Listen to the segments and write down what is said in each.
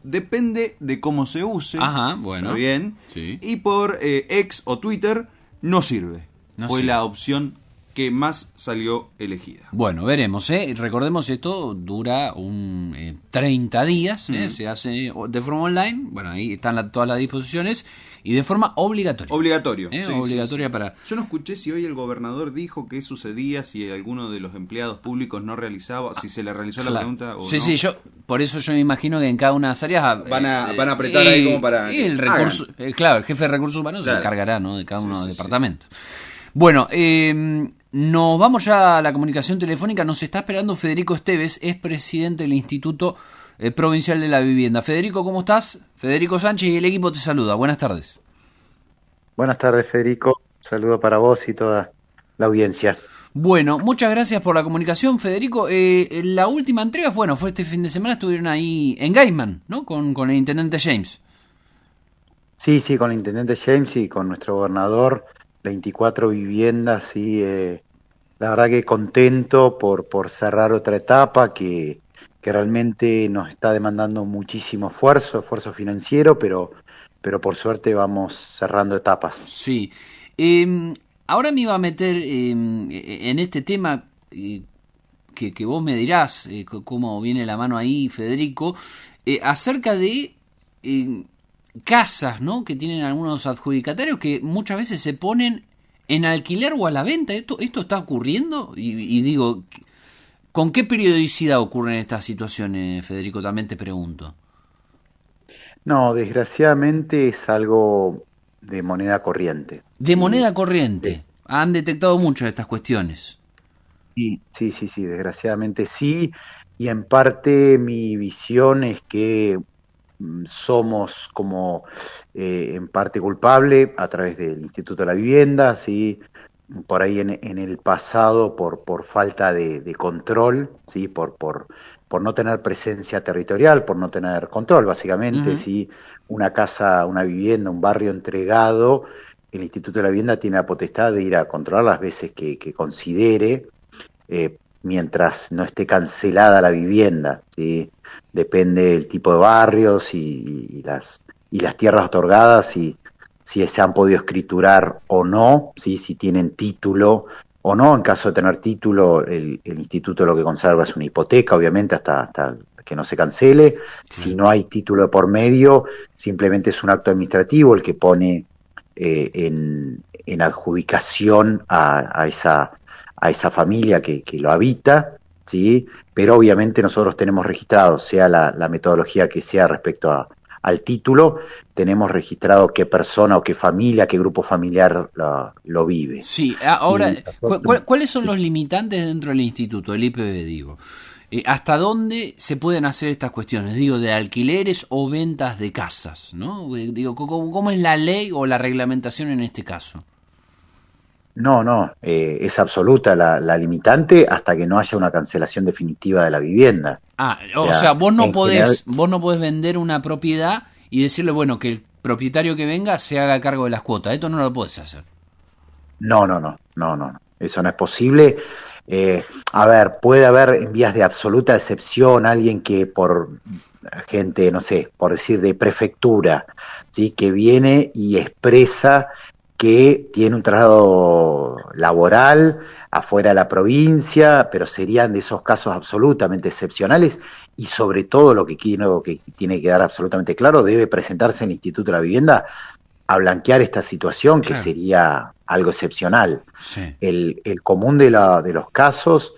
Depende de cómo se use. Ajá, bueno. ¿Está bien? Sí. Y por X o Twitter no sirve. Fue la opción que más salió elegida. Bueno, veremos, ¿eh? Recordemos, esto dura 30 días, ¿eh? Se hace de forma online, bueno, ahí están todas las disposiciones, y de forma obligatoria. Obligatorio. Sí, obligatoria sí. Para... Yo no escuché si hoy el gobernador dijo qué sucedía si alguno de los empleados públicos no realizaba, si se le realizó la pregunta o no. Sí, por eso yo me imagino que en cada una de las áreas van a apretar ahí como para y el recurso, claro, el jefe de recursos humanos se encargará, ¿no?, de cada uno de los departamentos. Bueno, nos vamos ya a la comunicación telefónica. Nos está esperando Federico Esteves, es presidente del Instituto Provincial de la Vivienda. Federico, ¿cómo estás? Federico Sánchez y el equipo te saluda. Buenas tardes. Buenas tardes, Federico. Un saludo para vos y toda la audiencia. Bueno, muchas gracias por la comunicación, Federico. La última entrega fue este fin de semana, estuvieron ahí en Gaiman, ¿no? Con el intendente James. Sí, con el intendente James y con nuestro gobernador. 24 viviendas, y la verdad que contento por cerrar otra etapa que realmente nos está demandando muchísimo esfuerzo financiero, pero por suerte vamos cerrando etapas. Sí. Ahora me iba a meter en este tema que vos me dirás cómo viene la mano ahí, Federico, acerca de casas, ¿no?, que tienen algunos adjudicatarios que muchas veces se ponen en alquiler o a la venta. ¿Esto está ocurriendo? Y digo, ¿con qué periodicidad ocurren estas situaciones, Federico? También te pregunto. No, desgraciadamente es algo de moneda corriente. ¿De moneda corriente? Sí. Han detectado muchas de estas cuestiones. Sí, desgraciadamente sí, y en parte mi visión es que somos como en parte culpable a través del Instituto de la Vivienda, ¿sí? Por ahí en el pasado por falta de control, ¿sí? Por no tener presencia territorial, por no tener control básicamente, ¿sí? Una casa, una vivienda, un barrio entregado, el Instituto de la Vivienda tiene la potestad de ir a controlar las veces que considere, mientras no esté cancelada la vivienda, ¿sí? Depende del tipo de barrios y las tierras otorgadas, si se han podido escriturar o no, ¿sí? Si tienen título o no. En caso de tener título, el instituto lo que conserva es una hipoteca, obviamente, hasta que no se cancele. Sí. Si no hay título de por medio, simplemente es un acto administrativo el que pone en adjudicación a esa familia que lo habita, ¿sí? Pero obviamente nosotros tenemos registrado, sea la metodología que sea respecto al título, tenemos registrado qué persona o qué familia, qué grupo familiar lo vive. Sí, ahora, ¿cuáles son los limitantes dentro del instituto, del IPB, digo? ¿Hasta dónde se pueden hacer estas cuestiones? Digo, de alquileres o ventas de casas, ¿no? Digo, ¿cómo es la ley o la reglamentación en este caso? No, es absoluta la limitante hasta que no haya una cancelación definitiva de la vivienda. O sea, vos no podés vender una propiedad y decirle, bueno, que el propietario que venga se haga cargo de las cuotas. Esto no lo podés hacer. No, eso no es posible. A ver, puede haber en vías de absoluta excepción alguien que por gente, no sé, por decir de prefectura, ¿sí?, que viene y expresa que tiene un traslado laboral afuera de la provincia, pero serían de esos casos absolutamente excepcionales, y sobre todo lo que tiene que quedar absolutamente claro, debe presentarse en el Instituto de la Vivienda a blanquear esta situación, que sería algo excepcional. Sí. El común de los casos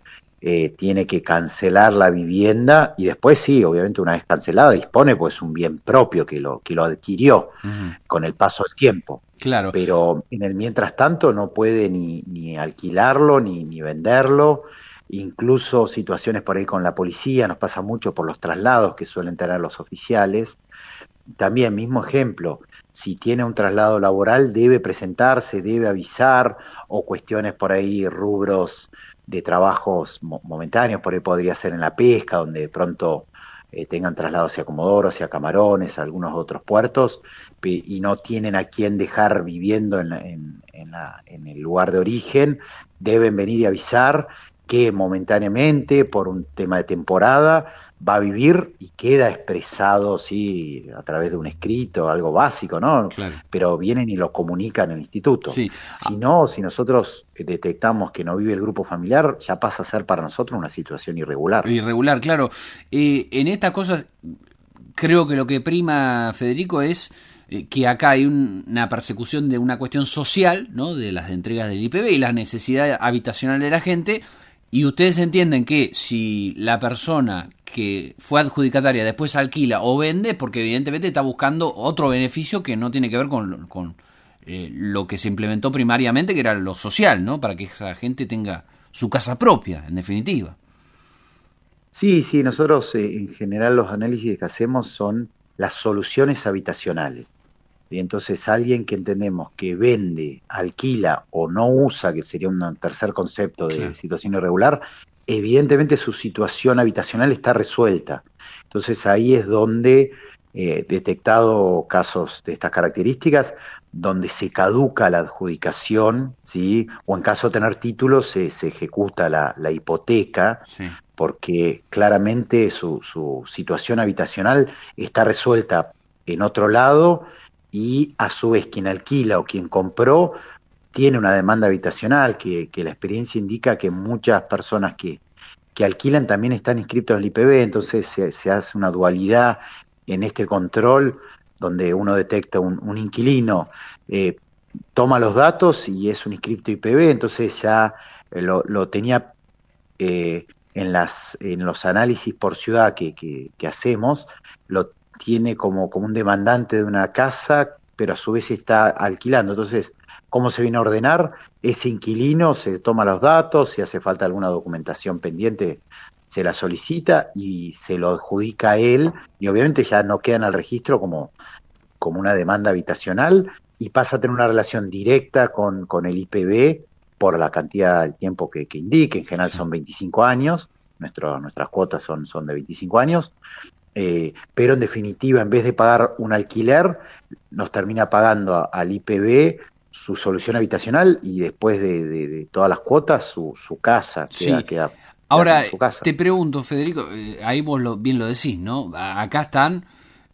tiene que cancelar la vivienda y después sí, obviamente una vez cancelada dispone, pues un bien propio que lo adquirió con el paso del tiempo. Claro. Pero en el mientras tanto no puede ni alquilarlo ni venderlo. Incluso situaciones por ahí con la policía, nos pasa mucho por los traslados que suelen tener los oficiales. También, mismo ejemplo, si tiene un traslado laboral debe presentarse, debe avisar, o cuestiones por ahí, rubros de trabajos momentáneos, por ahí podría ser en la pesca, donde de pronto tengan traslado hacia Comodoro, hacia Camarones, algunos otros puertos, y no tienen a quién dejar viviendo en el lugar de origen, deben venir y avisar, que momentáneamente, por un tema de temporada, va a vivir y queda expresado, sí, a través de un escrito, algo básico, ¿no? Claro. Pero vienen y lo comunican en el instituto. Sí. Si no, si nosotros detectamos que no vive el grupo familiar, ya pasa a ser para nosotros una situación irregular. Irregular, claro. En estas cosas, creo que lo que prima, Federico, es que acá hay una persecución de una cuestión social, ¿no? De las entregas del IPB y la necesidad habitacional de la gente, y ustedes entienden que si la persona que fue adjudicataria después alquila o vende, porque evidentemente está buscando otro beneficio que no tiene que ver con lo que se implementó primariamente, que era lo social, ¿no? Para que esa gente tenga su casa propia, en definitiva. Sí, sí, nosotros en general los análisis que hacemos son las soluciones habitacionales. Y entonces alguien que entendemos que vende, alquila o no usa, que sería un tercer concepto de situación irregular, evidentemente su situación habitacional está resuelta. Entonces ahí es donde, detectado casos de estas características, donde se caduca la adjudicación, ¿sí? O en caso de tener título se ejecuta la hipoteca, Sí. porque claramente su situación habitacional está resuelta en otro lado, y a su vez quien alquila o quien compró tiene una demanda habitacional que la experiencia indica que muchas personas que alquilan también están inscritos al IPB, entonces se hace una dualidad en este control donde uno detecta un inquilino, toma los datos y es un inscripto IPB, entonces ya lo tenía en los análisis por ciudad que hacemos, lo tiene como un demandante de una casa, pero a su vez está alquilando. Entonces, ¿cómo se viene a ordenar? Ese inquilino se toma los datos, si hace falta alguna documentación pendiente, se la solicita y se lo adjudica a él, y obviamente ya no queda en el registro como una demanda habitacional, y pasa a tener una relación directa con el IPB por la cantidad del tiempo que indique. En general son 25 años, nuestras cuotas son de 25 años, pero en definitiva, en vez de pagar un alquiler, nos termina pagando al IPB su solución habitacional, y después de todas las cuotas su casa queda Ahora, su casa. Te pregunto, Federico, ahí vos bien lo decís, ¿no? Acá están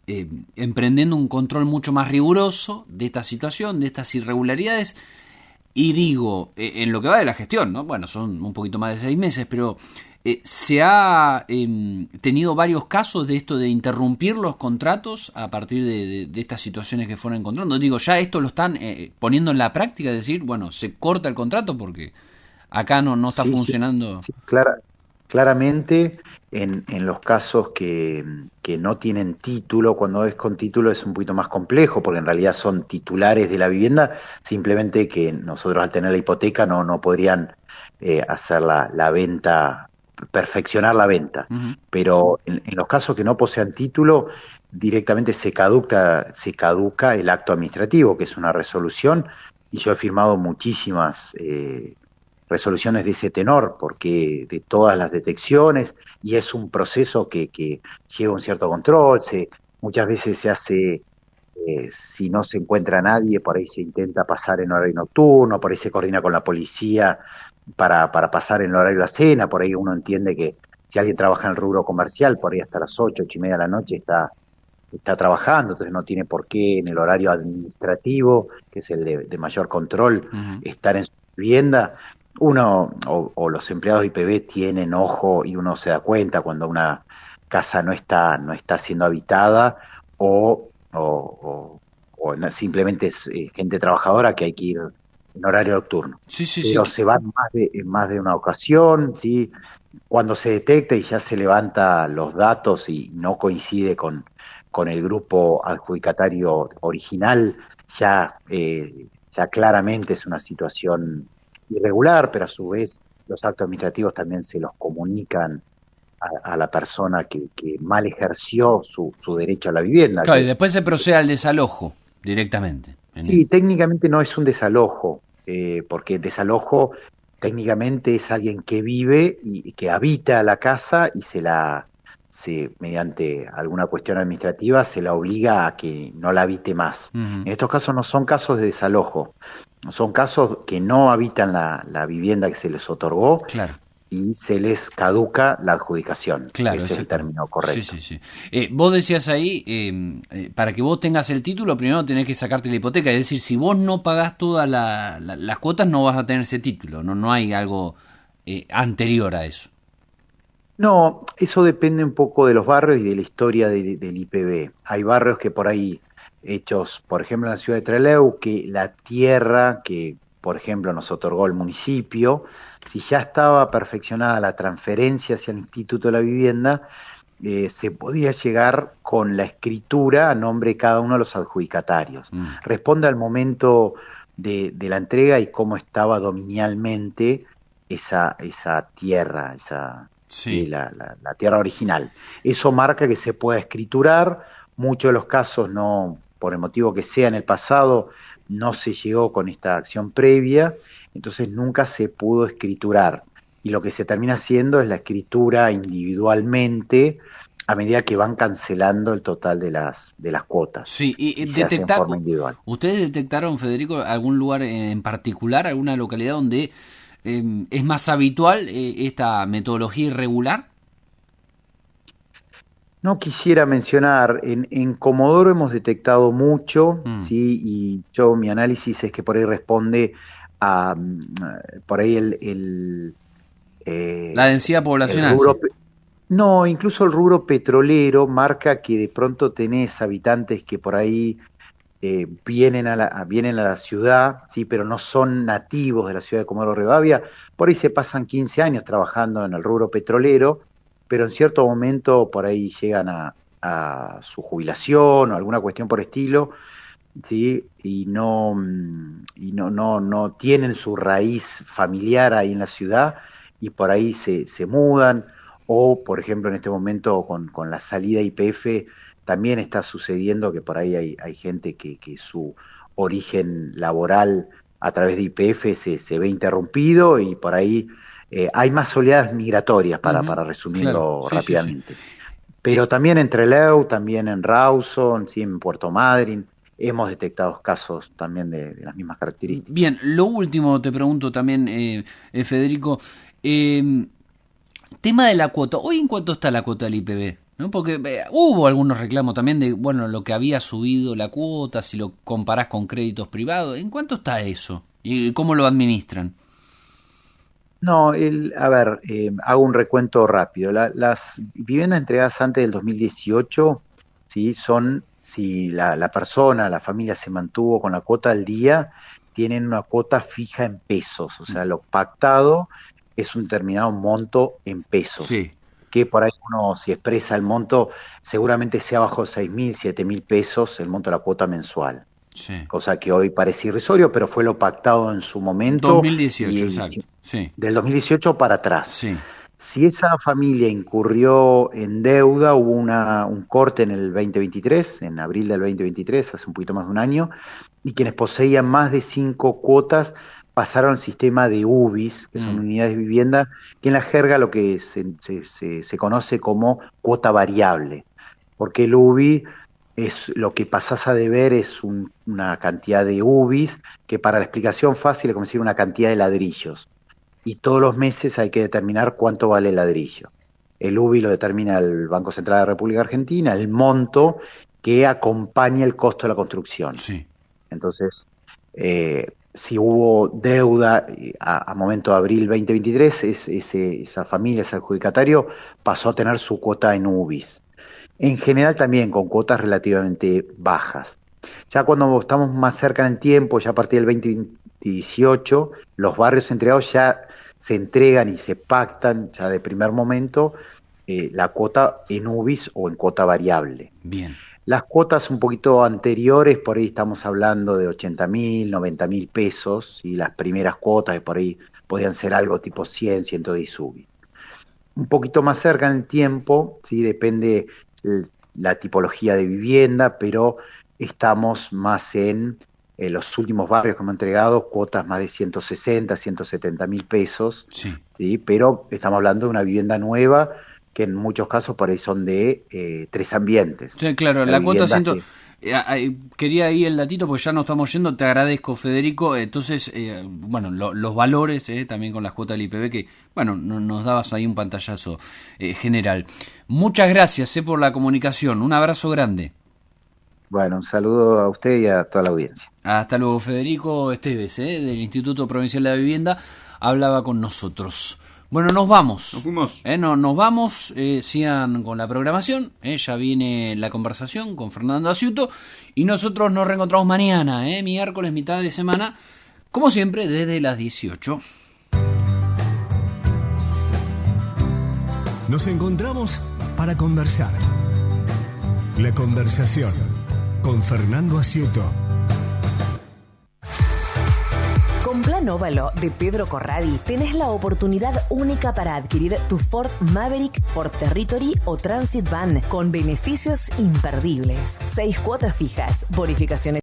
emprendiendo un control mucho más riguroso de esta situación, de estas irregularidades, y digo, en lo que va de la gestión, ¿no? Bueno, son un poquito más de 6 meses, pero se ha tenido varios casos de esto de interrumpir los contratos a partir de estas situaciones que fueron encontrando. Digo, ya esto lo están poniendo en la práctica, es decir, bueno, se corta el contrato porque acá no está funcionando. Sí, claramente en los casos que no tienen título, cuando es con título es un poquito más complejo, porque en realidad son titulares de la vivienda, simplemente que nosotros al tener la hipoteca no podrían hacer la venta, perfeccionar la venta. Uh-huh. Pero en los casos que no posean título, directamente se caduca el acto administrativo, que es una resolución, y yo he firmado muchísimas resoluciones de ese tenor, porque de todas las detecciones, y es un proceso que lleva un cierto control, muchas veces se hace, si no se encuentra nadie, por ahí se intenta pasar en horario nocturno, por ahí se coordina con la policía para pasar en el horario de la cena, por ahí uno entiende que si alguien trabaja en el rubro comercial, por ahí hasta las 8:30 de la noche está trabajando, entonces no tiene por qué en el horario administrativo, que es el de mayor control, uh-huh, estar en su vivienda. Uno o los empleados de IPB tienen ojo y uno se da cuenta cuando una casa no está siendo habitada o simplemente es gente trabajadora que hay que ir en horario nocturno. Sí, pero se van más de una ocasión, ¿sí? Cuando se detecta y ya se levanta los datos y no coincide con el grupo adjudicatario original, ya claramente es una situación irregular, pero a su vez los actos administrativos también se los comunican a la persona que mal ejerció su derecho a la vivienda. Claro, y después se procede al desalojo directamente. Sí, técnicamente no es un desalojo, porque el desalojo técnicamente es alguien que vive y que habita la casa y mediante alguna cuestión administrativa se la obliga a que no la habite más. Uh-huh. En estos casos no son casos de desalojo, son casos que no habitan la vivienda que se les otorgó, claro, y se les caduca la adjudicación. Claro, ese es el término correcto. Sí, sí, sí. Vos decías ahí, para que vos tengas el título, primero tenés que sacarte la hipoteca. Es decir, si vos no pagás todas las cuotas, no vas a tener ese título. No hay algo anterior a eso. No, eso depende un poco de los barrios y de la historia del IPB. Hay barrios que por ahí hechos, por ejemplo, en la ciudad de Trelew, que la tierra que, por ejemplo, nos otorgó el municipio, si ya estaba perfeccionada la transferencia hacia el Instituto de la Vivienda, se podía llegar con la escritura a nombre de cada uno de los adjudicatarios. Responde al momento de la entrega y cómo estaba dominialmente esa tierra, la tierra original. Eso marca que se pueda escriturar. Muchos de los casos no, por el motivo que sea en el pasado, no se llegó con esta acción previa, entonces nunca se pudo escriturar. Y lo que se termina haciendo es la escritura individualmente a medida que van cancelando el total de las cuotas. Sí, y se hace en forma individual. ¿Ustedes detectaron, Federico, algún lugar en particular, alguna localidad donde es más habitual esta metodología irregular? No quisiera mencionar, en Comodoro hemos detectado mucho, ¿sí? Y mi análisis es que por ahí responde a por ahí la densidad poblacional. No, incluso el rubro petrolero marca que de pronto tenés habitantes que por ahí vienen a la ciudad, sí, pero no son nativos de la ciudad de Comodoro Rivadavia. Por ahí se pasan 15 años trabajando en el rubro petrolero, pero en cierto momento por ahí llegan a su jubilación o alguna cuestión por estilo, ¿sí? Y no tienen su raíz familiar ahí en la ciudad y por ahí se mudan. O, por ejemplo, en este momento con la salida YPF también está sucediendo que por ahí hay gente que su origen laboral a través de YPF se ve interrumpido y por ahí hay más oleadas migratorias, para resumirlo rápidamente. Sí. Pero también en Trelew, también en Rawson, ¿sí? En Puerto Madryn, hemos detectado casos también de las mismas características. Bien, lo último te pregunto también, Federico, tema de la cuota. ¿Hoy en cuánto está la cuota del IPB? ¿No? Porque hubo algunos reclamos también de lo que había subido la cuota, si lo comparás con créditos privados. ¿En cuánto está eso? ¿Y cómo lo administran? No, hago un recuento rápido. Las viviendas entregadas antes del 2018, ¿sí? Son, si la persona, la familia se mantuvo con la cuota al día, tienen una cuota fija en pesos, o sea, lo pactado es un determinado monto en pesos. Sí. Que por ahí uno, si expresa el monto, seguramente sea bajo 6.000, 7.000 pesos el monto de la cuota mensual. Sí. Cosa que hoy parece irrisorio, pero fue lo pactado en su momento. 2018, exacto. Sí. Del 2018 para atrás. Sí. Si esa familia incurrió en deuda, hubo un corte en el 2023, en abril del 2023, hace un poquito más de un año, y quienes poseían más de 5 cuotas pasaron al sistema de UBIs, que son unidades de vivienda, que en la jerga lo que se conoce como cuota variable, porque el UBI es lo que pasás a deber es una cantidad de UBIs, que para la explicación fácil es como decir una cantidad de ladrillos, y todos los meses hay que determinar cuánto vale el ladrillo. El UBI lo determina el Banco Central de la República Argentina, el monto que acompaña el costo de la construcción. Sí. Entonces, si hubo deuda a momento de abril 2023, esa familia, ese adjudicatario, pasó a tener su cuota en UBIs. En general también con cuotas relativamente bajas. Ya cuando estamos más cerca en el tiempo, ya a partir del 2018, los barrios entregados ya se entregan y se pactan ya de primer momento la cuota en UBIs o en cuota variable. Bien. Las cuotas un poquito anteriores, por ahí estamos hablando de 80.000, 90.000 pesos, y las primeras cuotas de por ahí podían ser algo tipo 100, 110 UBI. Un poquito más cerca en el tiempo, ¿sí? Depende la tipología de vivienda, pero estamos más en los últimos barrios que hemos entregado, cuotas más de 160, 170.000 pesos, sí. ¿sí? Pero estamos hablando de una vivienda nueva, que en muchos casos por ahí son de 3 ambientes. Sí, claro, la cuota Quería ir el datito porque ya nos estamos yendo. Te agradezco, Federico. Entonces, bueno, los valores también con las cuotas del IPB que, bueno, nos dabas ahí un pantallazo general. Muchas gracias por la comunicación. Un abrazo grande. Bueno, un saludo a usted y a toda la audiencia. Hasta luego. Federico Esteves, del Instituto Provincial de la Vivienda, hablaba con nosotros. Bueno, nos vamos. Nos fuimos. Nos vamos. Sigan con la programación. Ya viene la conversación con Fernando Asiuto. Y nosotros nos reencontramos mañana, miércoles, mitad de semana. Como siempre, desde las 18. Nos encontramos para conversar. La conversación con Fernando Asiuto. Con Plan Óvalo de Pedro Corradi tenés la oportunidad única para adquirir tu Ford Maverick, Ford Territory o Transit Van con beneficios imperdibles. 6 cuotas fijas, bonificaciones